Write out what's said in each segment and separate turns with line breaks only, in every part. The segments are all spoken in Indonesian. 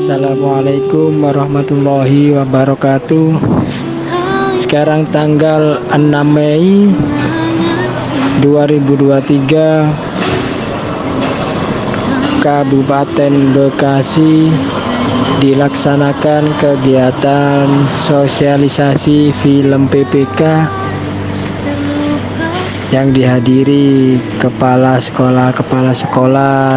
Assalamualaikum warahmatullahi wabarakatuh. Sekarang tanggal 6 Mei 2023, Kabupaten Bekasi dilaksanakan kegiatan sosialisasi film PPK yang dihadiri kepala sekolah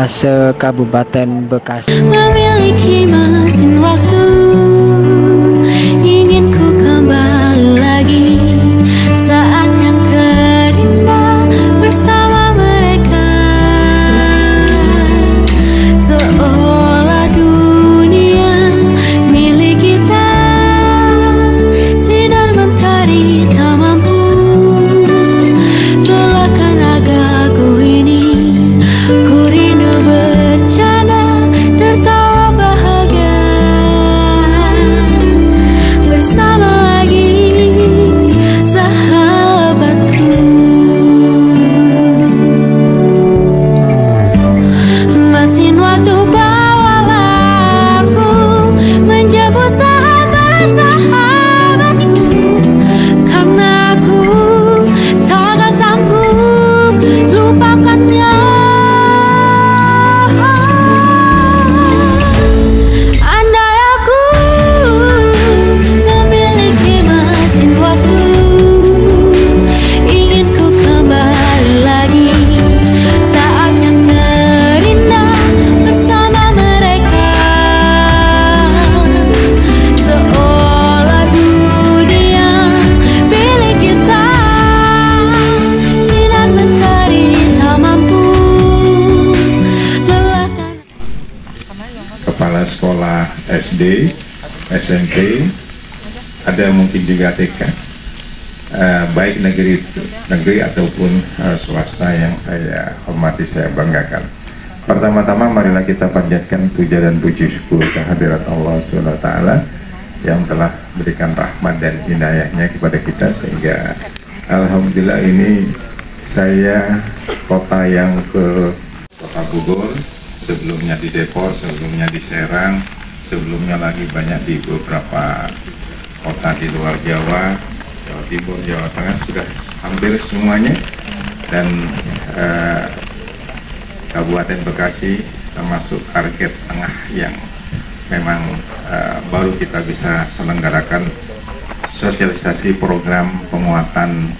se-Kabupaten Bekasi.
Memiliki mesin waktu, ingin ku kembali lagi saat yang terindah bersama mereka. Seolah dunia milik kita, sinar mentari tak mampu belahkan ragaku ini. Ku rindu bercanda, tertawa bahagia bersama lagi sahabatku. Mesin waktu bawalah aku menjemput sahabat-sahabatku, karena aku takkan sanggup lupakannya. Andai aku memiliki mesin waktu, ingin ku kembali lagi saat yang terindah bersama mereka. Seolah dunia milik kita, sinar mentari tak mampu melelahkan.
Kepala sekolah SD, SMP, ada mungkin juga TK, baik negeri ataupun swasta yang saya hormati, saya banggakan. Pertama-tama marilah kita panjatkan puja dan puji syukur kehadirat Allah SWT yang telah berikan rahmat dan inayahnya kepada kita, sehingga alhamdulillah ini saya kota yang ke Kota Bogor, sebelumnya di Depok, sebelumnya di Serang, sebelumnya lagi banyak di beberapa kota di luar Jawa, Jawa Timur, Jawa Tengah, sudah hampir semuanya. Dan Kabupaten Bekasi termasuk target tengah yang memang baru kita bisa selenggarakan sosialisasi program penguatan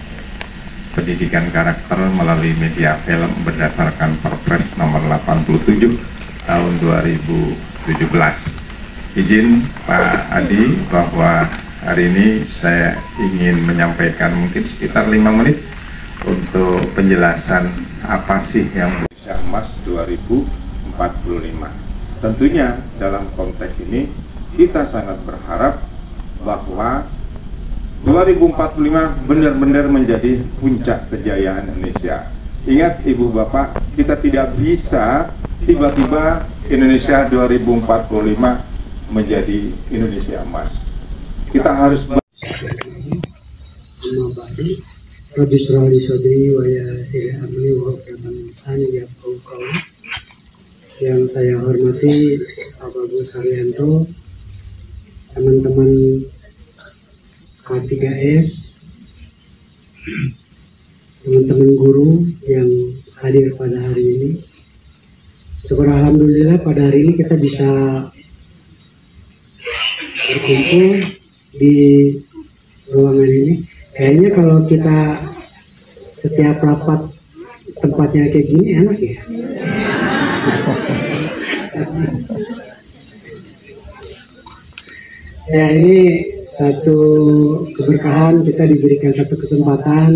pendidikan karakter melalui media film berdasarkan Perpres nomor 87 tahun 2017. Izin Pak Adi bahwa hari ini saya ingin menyampaikan mungkin sekitar 5 menit untuk penjelasan apa sih yang Indonesia Emas 2045. Tentunya dalam konteks ini kita sangat berharap bahwa 2045 benar-benar menjadi puncak kejayaan Indonesia. Ingat Ibu Bapak, kita tidak bisa tiba-tiba Indonesia 2045 menjadi Indonesia Emas. Kita harus
yang saya hormati Bapak Gus Haryanto, teman-teman K3S, teman-teman guru yang hadir pada hari ini, Syukur alhamdulillah pada hari ini kita bisa berkumpul di ruangan ini. Kayaknya kalau kita setiap rapat tempatnya kayak gini enak ya. Ya, ini satu keberkahan, kita diberikan satu kesempatan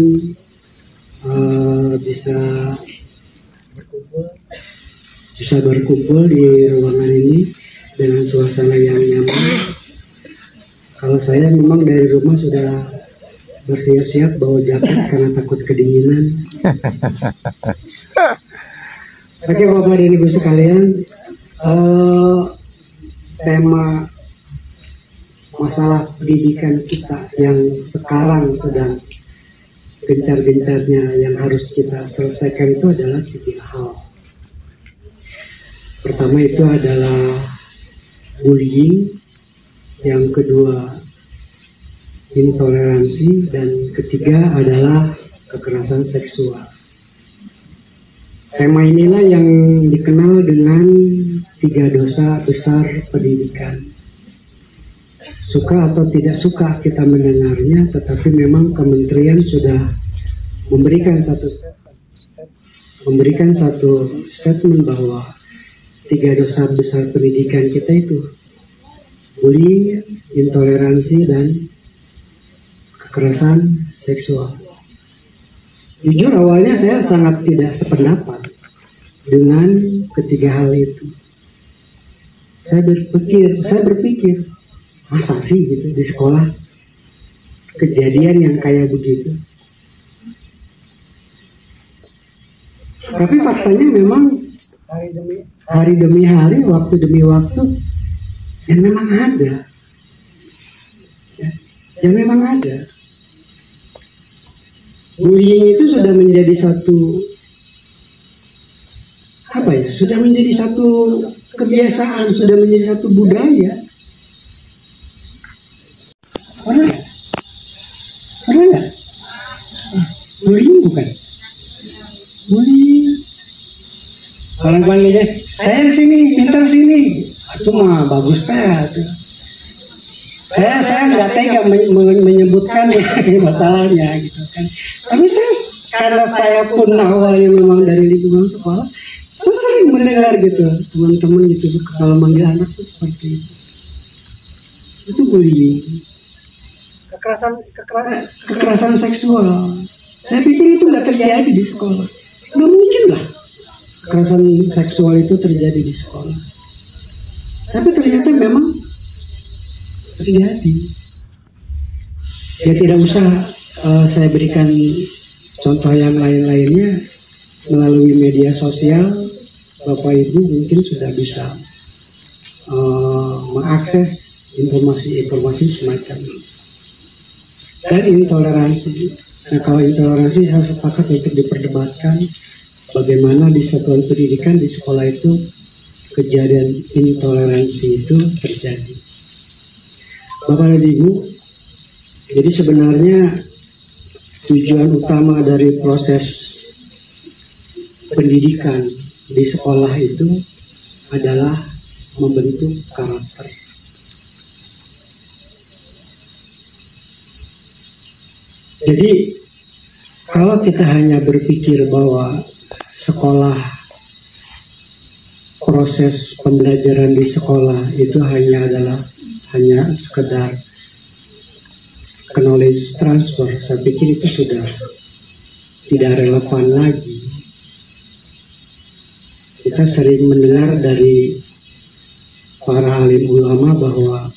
bisa berkumpul di ruangan ini dengan suasana yang nyaman. Kalau saya memang dari rumah sudah bersiap-siap bawa jaket karena takut kedinginan. Oke Bapak dan Ibu sekalian, tema masalah pendidikan kita yang sekarang sedang gencar-gencarnya yang harus kita selesaikan itu adalah 3 hal. Pertama itu adalah bullying, yang kedua intoleransi, dan ketiga adalah kekerasan seksual. Tema inilah yang dikenal dengan 3 dosa besar pendidikan. Suka atau tidak suka kita mendengarnya, tetapi memang kementerian sudah memberikan satu statement bahwa 3 dosa besar pendidikan kita itu bullying, intoleransi, dan kekerasan seksual. Jujur awalnya saya sangat tidak sependapat dengan ketiga hal itu. Saya berpikir masa sih gitu di sekolah kejadian yang kayak begitu. Tapi faktanya memang hari demi hari, waktu demi waktu, yang memang ada. Yang memang ada. Bullying itu sudah menjadi sudah menjadi satu kebiasaan, sudah menjadi satu budaya. Pernah nggak? Bullying bukan? Bullying. Paling-palingnya, saya sini, pintar sini. Itu mah bagus teh. Saya nggak tega menyebutkan masalahnya gitu kan. Tapi karena saya pun awalnya memang dari lingkungan sekolah, saya sering mendengar gitu teman-teman gitu kalau manggil anak tuh seperti itu. Itu bullying. Kekerasan seksual. Saya pikir itu nggak terjadi di sekolah. Nggak mungkin lah kekerasan seksual itu terjadi di sekolah. Tapi ternyata memang terjadi. Ya tidak usah saya berikan contoh yang lain-lainnya melalui media sosial. Bapak Ibu mungkin sudah bisa mengakses informasi-informasi semacam ini. Dan intoleransi. Nah, kalau intoleransi saya sepakat untuk diperdebatkan bagaimana di satuan pendidikan di sekolah itu kejadian intoleransi itu terjadi. Bapak dan Ibu, jadi sebenarnya tujuan utama dari proses pendidikan di sekolah itu adalah membentuk karakter. Jadi kalau kita hanya berpikir bahwa sekolah, proses pembelajaran di sekolah itu hanya sekedar knowledge transfer, saya pikir itu sudah tidak relevan lagi. Kita sering mendengar dari para alim ulama bahwa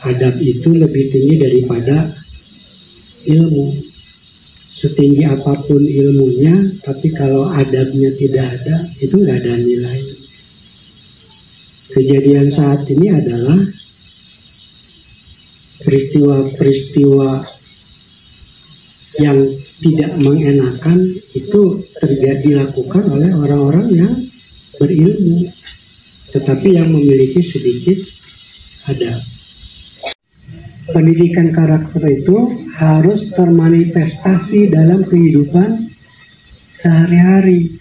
adab itu lebih tinggi daripada ilmu. Setinggi apapun ilmunya, tapi kalau adabnya tidak ada, itu nggak ada nilai. Kejadian saat ini adalah peristiwa-peristiwa yang tidak mengenakan itu dilakukan oleh orang-orang yang berilmu, tetapi yang memiliki sedikit adab. Pendidikan karakter itu harus termanifestasi dalam kehidupan sehari-hari.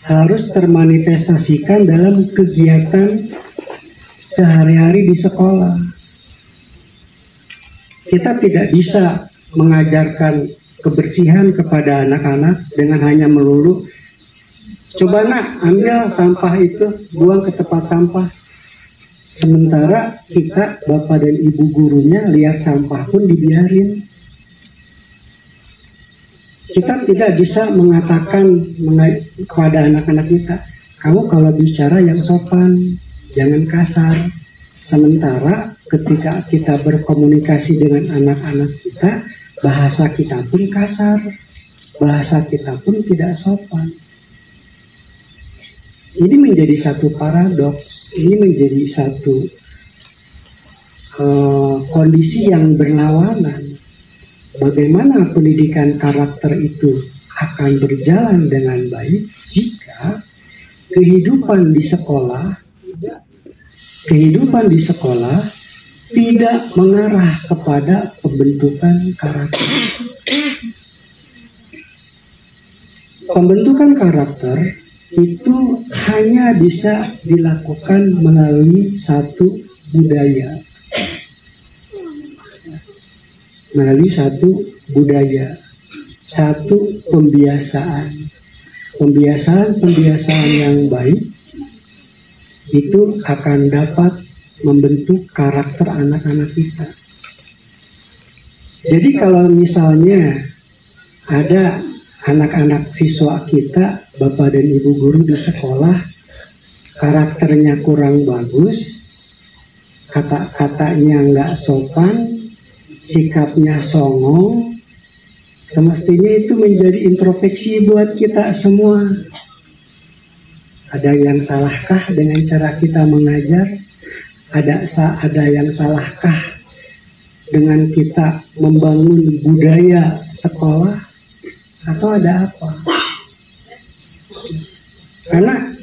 harus termanifestasikan dalam kegiatan sehari-hari di sekolah. Kita tidak bisa mengajarkan kebersihan kepada anak-anak dengan hanya melulu, coba nak ambil sampah itu, buang ke tempat sampah. Sementara kita, bapak dan ibu gurunya, lihat sampah pun dibiarin. Kita tidak bisa mengatakan kepada anak-anak kita, kamu kalau bicara yang sopan, jangan kasar. Sementara ketika kita berkomunikasi dengan anak-anak kita, bahasa kita pun kasar, bahasa kita pun tidak sopan. Ini menjadi satu paradoks, ini menjadi satu kondisi yang berlawanan. Bagaimana pendidikan karakter itu akan berjalan dengan baik jika kehidupan di sekolah tidak mengarah kepada pembentukan karakter. Pembentukan karakter itu hanya bisa dilakukan melalui satu budaya. Melalui satu budaya, satu pembiasaan. Pembiasaan yang baik itu akan dapat membentuk karakter anak-anak kita. Jadi kalau misalnya ada anak-anak siswa kita, bapak dan ibu guru di sekolah, karakternya kurang bagus, kata-katanya nggak sopan, sikapnya songong, semestinya itu menjadi introspeksi buat kita semua. Ada yang salahkah dengan cara kita mengajar? Ada yang salahkah dengan kita membangun budaya sekolah? Atau ada apa? Karena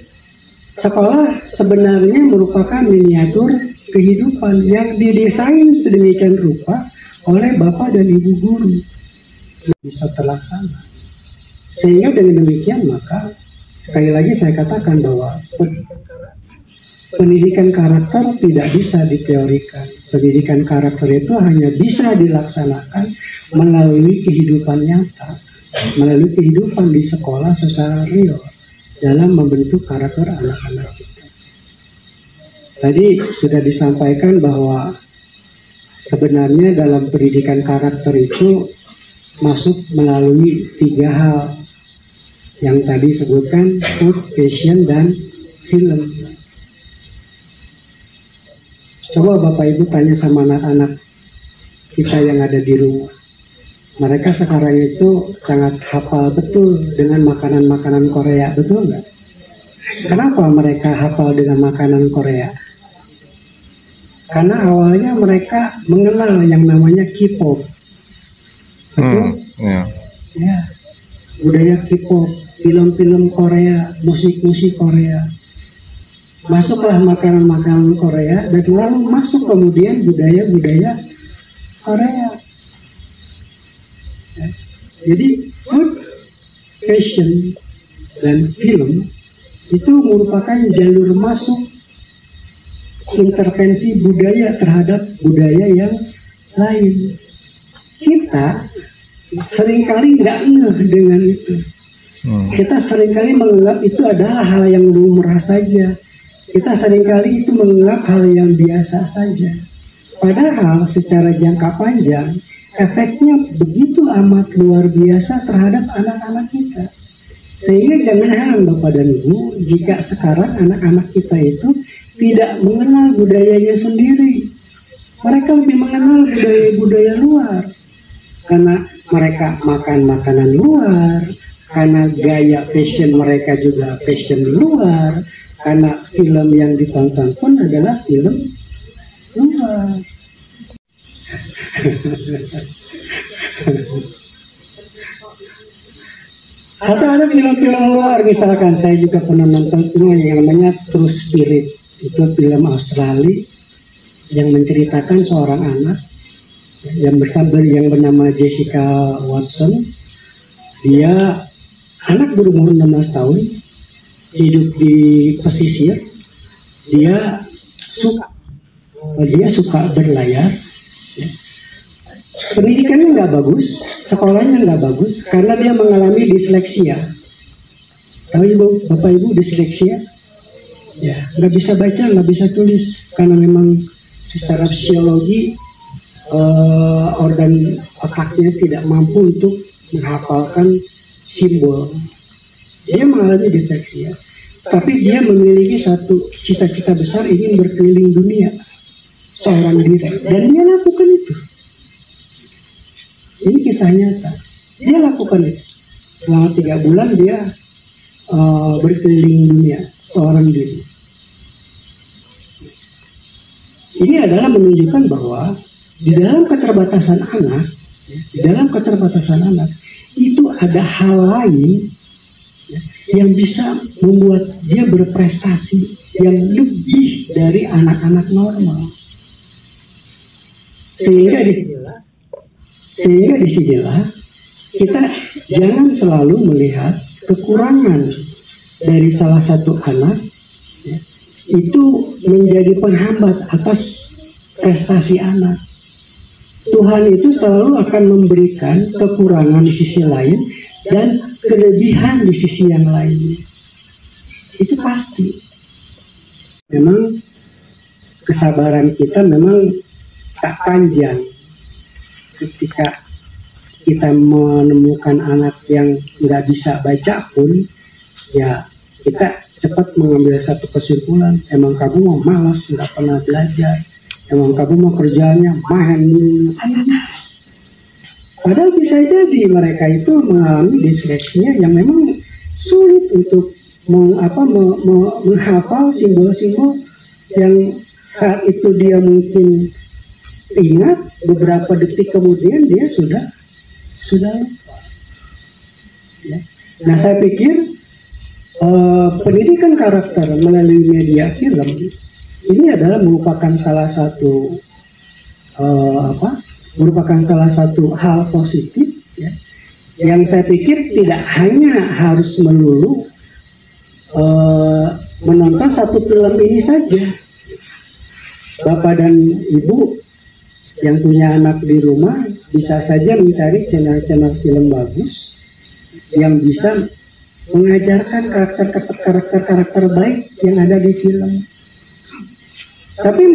sekolah sebenarnya merupakan miniatur kehidupan yang didesain sedemikian rupa oleh bapak dan ibu guru, bisa terlaksana. Sehingga dengan demikian maka sekali lagi saya katakan bahwa pendidikan karakter tidak bisa diteorikan. Pendidikan karakter itu hanya bisa dilaksanakan melalui kehidupan nyata, melalui kehidupan di sekolah secara real dalam membentuk karakter anak-anak kita. Tadi sudah disampaikan bahwa sebenarnya dalam pendidikan karakter itu masuk melalui 3 hal yang tadi sebutkan, food, fashion, dan film. Coba Bapak Ibu tanya sama anak-anak kita yang ada di rumah. Mereka sekarang itu sangat hafal betul dengan makanan-makanan Korea, betul nggak? Kenapa mereka hafal dengan makanan Korea? Karena awalnya mereka mengenal yang namanya K-pop. Betul? Ya, budaya K-pop, film-film Korea, musik-musik Korea. Masuklah makanan-makanan Korea dan lalu masuk kemudian budaya-budaya Korea. Ya. Jadi food, fashion, dan film itu merupakan jalur masuk intervensi budaya terhadap budaya yang lain. Kita seringkali nggak ngeh dengan itu. Kita seringkali menganggap itu adalah hal yang lumrah saja. Kita seringkali itu menganggap hal yang biasa saja. Padahal secara jangka panjang efeknya begitu amat luar biasa terhadap anak-anak kita. Sehingga jangan heran Bapak dan Ibu jika sekarang anak-anak kita itu tidak mengenal budayanya sendiri. Mereka lebih mengenal budaya-budaya luar. Karena mereka makan makanan luar, karena gaya fashion mereka juga fashion luar, karena film yang ditonton pun adalah film luar. Atau ada film-film luar, misalkan saya juga pernah nonton film yang namanya True Spirit. Itu film Australia yang menceritakan seorang anak yang bernama Jessica Watson. Dia anak berumur 16 tahun, hidup di pesisir, dia suka berlayar. Ya. Pendidikannya nggak bagus, sekolahnya nggak bagus karena dia mengalami disleksia. Tahu ibu, bapak ibu disleksia? Ya, nggak bisa baca, nggak bisa tulis karena memang secara fisiologi organ otaknya tidak mampu untuk menghafalkan simbol. Dia mengalami disleksia, tapi dia memiliki satu cita-cita besar, ingin berkeliling dunia seorang diri, dan dia lakukan itu. Ini kisah nyata. Dia lakukan itu selama 3 bulan dia berkeliling dunia seorang diri. Ini adalah menunjukkan bahwa di dalam keterbatasan anak, itu ada hal lain yang bisa membuat dia berprestasi yang lebih dari anak-anak normal. Sehingga disinilah kita jangan selalu melihat kekurangan dari salah satu anak itu menjadi penghambat atas prestasi anak. Tuhan itu selalu akan memberikan kekurangan di sisi lain dan kelebihan di sisi yang lainnya. Itu pasti. Memang kesabaran kita memang tak panjang. Ketika kita menemukan anak yang nggak bisa baca pun, ya kita cepat mengambil satu kesimpulan, emang kamu mau malas, nggak pernah belajar, emang kamu mau kerjanya main dulu. Padahal bisa jadi mereka itu mengalami disleksia yang memang sulit untuk menghafal simbol-simbol yang saat itu dia mungkin ingat, beberapa detik kemudian dia sudah lupa. Ya. Nah, saya pikir pendidikan karakter melalui media film ini adalah merupakan salah satu hal positif, ya, yang saya pikir tidak hanya harus melulu menonton satu film ini saja. Bapak dan Ibu yang punya anak di rumah bisa saja mencari channel-channel film bagus yang bisa mengajarkan karakter baik yang ada di film. Tapi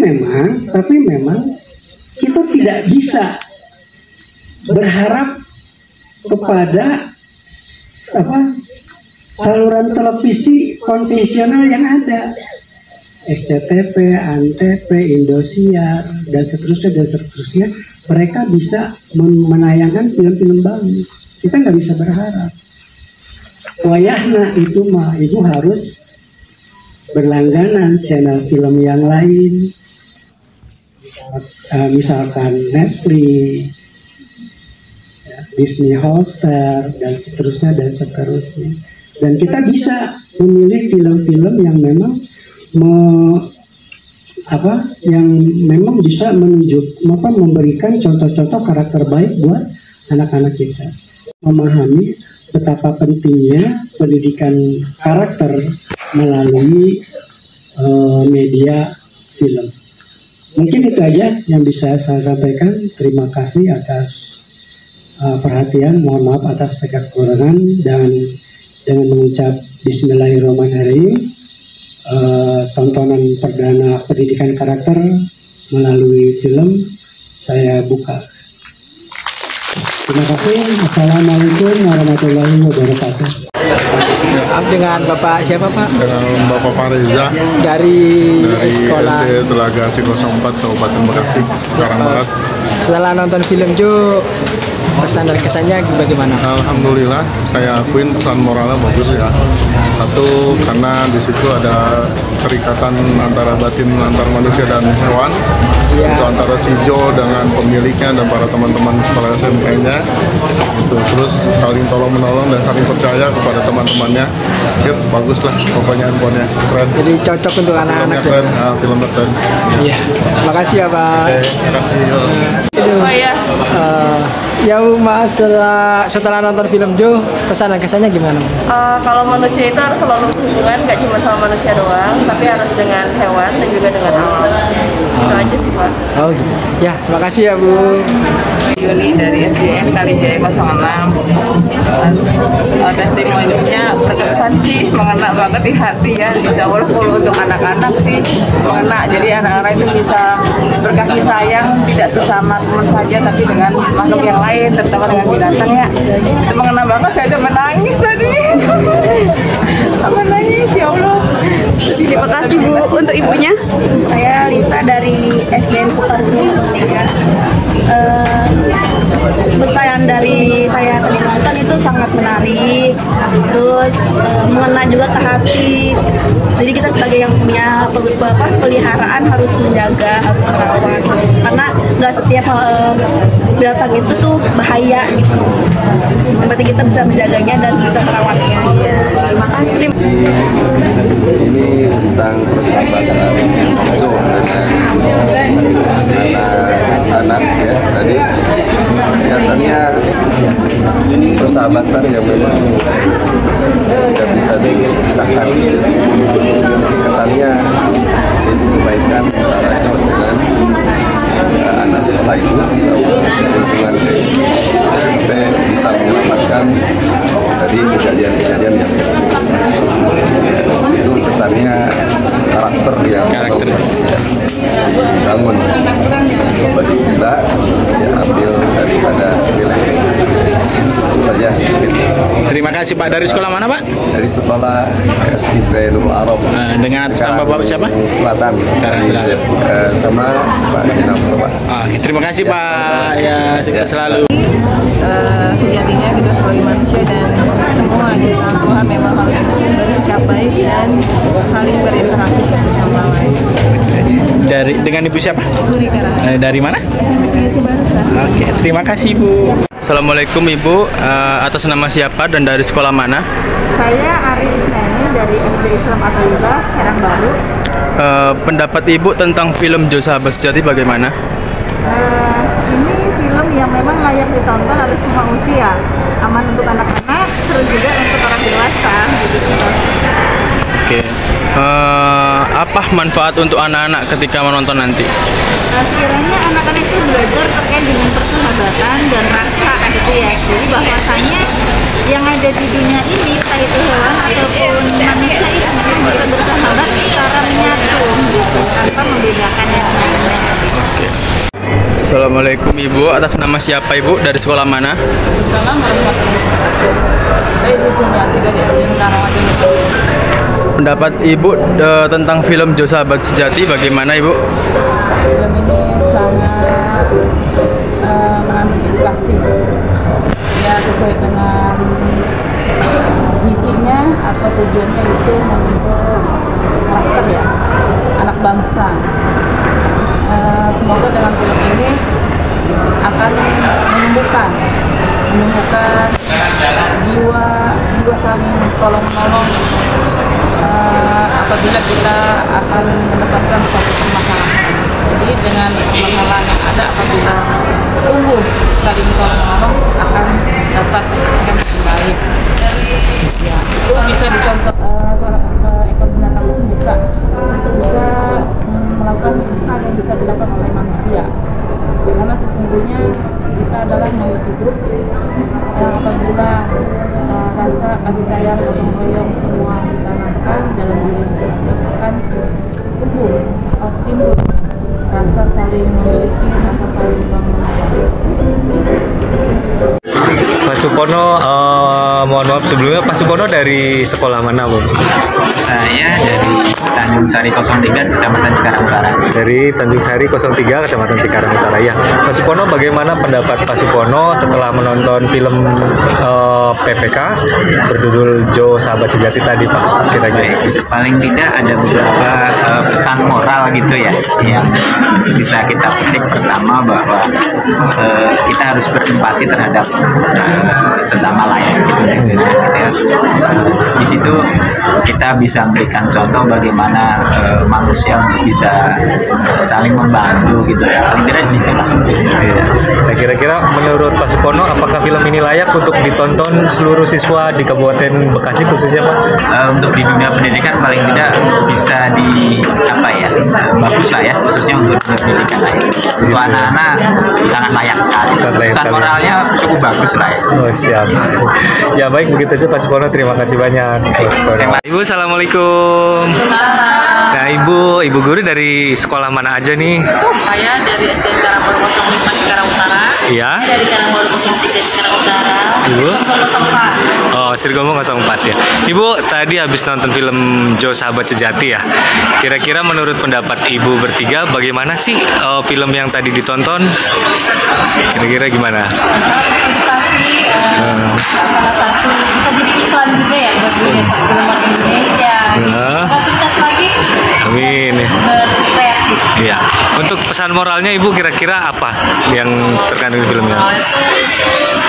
memang kita tidak bisa berharap kepada saluran televisi konvensional yang ada, SCTV, Antv, Indosiar, dan seterusnya. Mereka bisa menayangkan film-film bagus. Kita nggak bisa berharap. Wayahna itu harus berlangganan channel film yang lain, misalkan Netflix, ya, Disney Hotstar, dan seterusnya. Dan kita bisa memilih film-film yang memang bisa memberikan contoh-contoh karakter baik buat anak-anak kita. Memahami betapa pentingnya pendidikan karakter melalui media film. Mungkin itu aja yang bisa saya sampaikan. Terima kasih atas perhatian. Mohon maaf atas segala kekurangan, dan dengan mengucap Bismillahirrahmanirrahim, tontonan perdana pendidikan karakter melalui film saya buka. Terima kasih. Assalamualaikum warahmatullahi wabarakatuh.
Maaf, dengan Bapak siapa Pak?
Dengan Bapak Pareza
Dari sekolah
SD Telaga Asih 04 Kabupaten Bekasi, Sekarang Barat.
Setelah nonton film Jo, pesan dan kesannya bagaimana?
Alhamdulillah, saya akuin pesan moralnya bagus ya. Satu, karena di situ ada kerikatan antara batin antar manusia dan hewan.
Ya.
Itu antara si Jo dengan pemiliknya dan para teman-teman sekolah SMP-nya. Itu terus saling tolong-menolong dan saling percaya kepada teman-temannya. Yuk, bagus lah pokoknya handphonenya, keren.
Jadi cocok untuk anak-anak.
Filmnya keren, filmnya keren.
Iya. Makasih ya Pak.
Terima kasih.
Itu Ya Mas, setelah nonton film Jo, pesan dan kesannya gimana?
Kalau manusia itu harus selalu hubungan, gak cuma sama manusia doang, tapi harus dengan hewan dan juga dengan alam. Itu aja sih Pak.
Oh gitu. Ya, terima kasih ya Bu.
Yuni dari SDN Kalijaya 06. Testimoninya berkesan sih, mengena banget di hati ya. Walaupun untuk anak-anak sih mengena. Jadi anak-anak itu bisa berkasih sayang tidak sesama teman saja, tapi dengan makhluk yang lain, terutama dengan binatang ya. Itu mengena banget, saya udah menangis tadi. Menangis ya Allah. Terima kasih Bu untuk ibunya.
Saya Lisa dari SDN Sukaresmi 03. Pesan dari saya tadi nonton itu sangat menarik, terus mengena juga ke hati. Jadi kita sebagai yang punya peliharaan harus menjaga, harus merawat, karena nggak setiap binatang itu tuh bahaya gitu. Yang penting kita bisa menjaganya dan bisa merawatnya aja. Terima kasih.
Ini tentang persahabatan langsung dengan anak-anak ya tadi. Kelihatannya persahabatan yang memang tidak bisa dipisahkan. Kesannya itu kebaikan antara Jo dengan anak sekolah itu bisa berhubungan sampai bisa menyelamatkan tadi kejadian-kejadian yang itu kesannya karakter yang bangun bagi kita ya ambil daripada nilai saja.
Terima kasih Pak. Dari sekolah mana Pak?
Dari sekolah SMP Nurul Arab.
Dengan atas nama Bapak siapa?
Selatan. Sama Pak Jenal Mustafa.
Terima kasih Pak. Ya sukses selalu.
Sejatinya kita sebagai manusia dan semua ciptaan Tuhan memang harus bersikap baik dan saling berinteraksi satu sama lain.
Dengan Ibu siapa?
Bu Rika Rahman.
Dari mana? Oke, terima kasih Bu. Assalamualaikum Ibu, atas nama siapa dan dari sekolah mana?
Saya Ari Isnani dari SD Islam Atayuba, Serang Baru.
Pendapat Ibu tentang film Jo Sahabat Sejati bagaimana?
Ini film yang memang layak ditonton oleh semua usia. Aman untuk anak-anak, seru juga untuk orang dewasa. Gitu sih.
Oke. Apa manfaat untuk anak-anak ketika menonton nanti?
Sekiranya anak-anak itu belajar terkait dengan persahabatan dan rasa gitu ya. Jadi bahwasanya yang ada di dunia ini, entah itu hewan ataupun manusia itu bisa bersahabat secara menyatu gitu, tanpa membedakan yang lainnya.
Oke. Assalamualaikum Ibu, atas nama siapa Ibu? Dari sekolah mana?
Assalamualaikum warahmatullahi wabarakatuh. Saya Ibu Sumiati dari SD Munarawati.
Pendapat Ibu tentang film Jo Sahabat Sejati bagaimana Ibu?
Film ini sangat mengambil edukasi ya, sesuai dengan misinya atau tujuannya itu membentuk karakter ya, anak bangsa. Semoga dengan film ini akan menumbuhkan jiwa saling tolong menolong apabila kita akan mendapatkan suatu permasalahan. Jadi dengan permasalahan yang ada apabila tumbuh saling tolong menolong akan dapat diselesaikan dengan baik. Ya, itu bisa dicontoh ekor binatang pun bisa melakukan hal yang bisa dilakukan oleh manusia. Karena sesungguhnya kita adalah makhluk hidup yang apabila rasa kasih sayang, gotong royong semua ditanamkan dalam diri kita akan tumbuh, timbul rasa saling memiliki, rasa saling mengenal.
Pak Supono, mohon maaf sebelumnya, Pak Supono dari sekolah mana Bu?
Saya dari Tanjung Sari 03, Kecamatan Cikarang Utara.
Dari Tanjung Sari 03, Kecamatan Cikarang Utara ya. Pak Supono, bagaimana pendapat Pak Supono setelah menonton film PPK berjudul Jo Sahabat Sejati tadi Pak? Kira-kira
paling tidak ada beberapa pesan moral gitu ya yang bisa kita petik. Pertama bahwa kita harus berempati terhadap sesama lain gitu. filmnya gitu ya. Di situ kita bisa memberikan contoh bagaimana manusia bisa saling membantu gitu ya. Paling tidak di situ lah.
Iya. Nah, kira-kira menurut Pak Supono, apakah film ini layak untuk ditonton seluruh siswa di Kabupaten Bekasi khususnya, Pak?
Untuk di dunia pendidikan paling tidak bisa bagus lah ya, khususnya untuk dunia pendidikan lah ya. Untuk anak-anak sangat layak sekali. Pesan moralnya cukup bagus lah ya.
Oh, siap. Ya baik, begitu aja Pak Supono. Terima kasih banyak. Ibu, assalamualaikum. Nah, ibu guru dari sekolah mana aja nih?
Saya dari SD Karangbaru 05 Cikarang Utara.
Iya.
Dari Karangbaru 03 Cikarang Utara.
Ibu? Oh, Sirgomo 04 ya. Ibu tadi habis nonton film Jo Sahabat Sejati ya. Kira-kira menurut pendapat ibu bertiga, bagaimana sih film yang tadi ditonton? Kira-kira gimana?
Salah satu bisa jadi iklan juga ya buat film Indonesia. Sukses lagi.
Amin.
Berkreatif.
Iya. Untuk pesan moralnya ibu kira-kira apa yang terkandung di filmnya?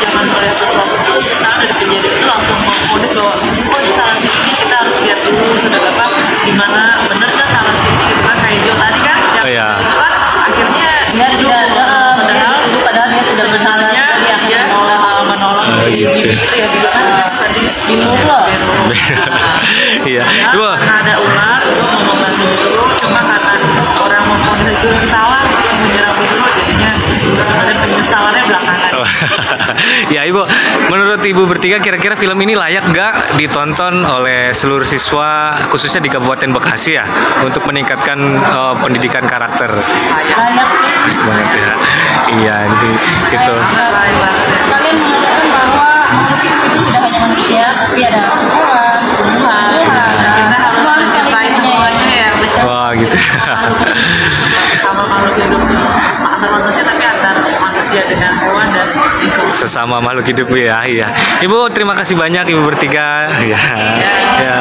Jangan melihat sesuatu yang besar dari kejadian itu langsung mengkode bahwa oh ini salah si ini, kita harus lihat dulu sudah apa gimana bener kan salah si ini gitu kan, kayak Jo tadi kan itu kan akhirnya dia tidak padahal dia tidak bersalahnya dia menolong gitu ya juga kan tadi dimulai.
Iya. Ibu.
Ada ular itu membantu dulu, cuma karena orang memfonis itu salah menyerang itu jadinya ada penyesalannya belakangan.
Ya Ibu, menurut Ibu bertiga kira-kira film ini layak nggak ditonton oleh seluruh siswa khususnya di Kabupaten Bekasi ya untuk meningkatkan pendidikan karakter?
Layak sih.
Banget ya. Iya, jadi gitu.
Kalian mengatakan bahwa itu tidak hanya manusia, tapi ada orang, Tuhan. Kita harus mencintai semuanya ya.
Wah gitu.
Sama makhluk hidup antar manusia, tapi antar manusia dengan hewan dan
sesama makhluk hidup ya. Iya. Ibu terima kasih banyak Ibu bertiga. Ya. Ya.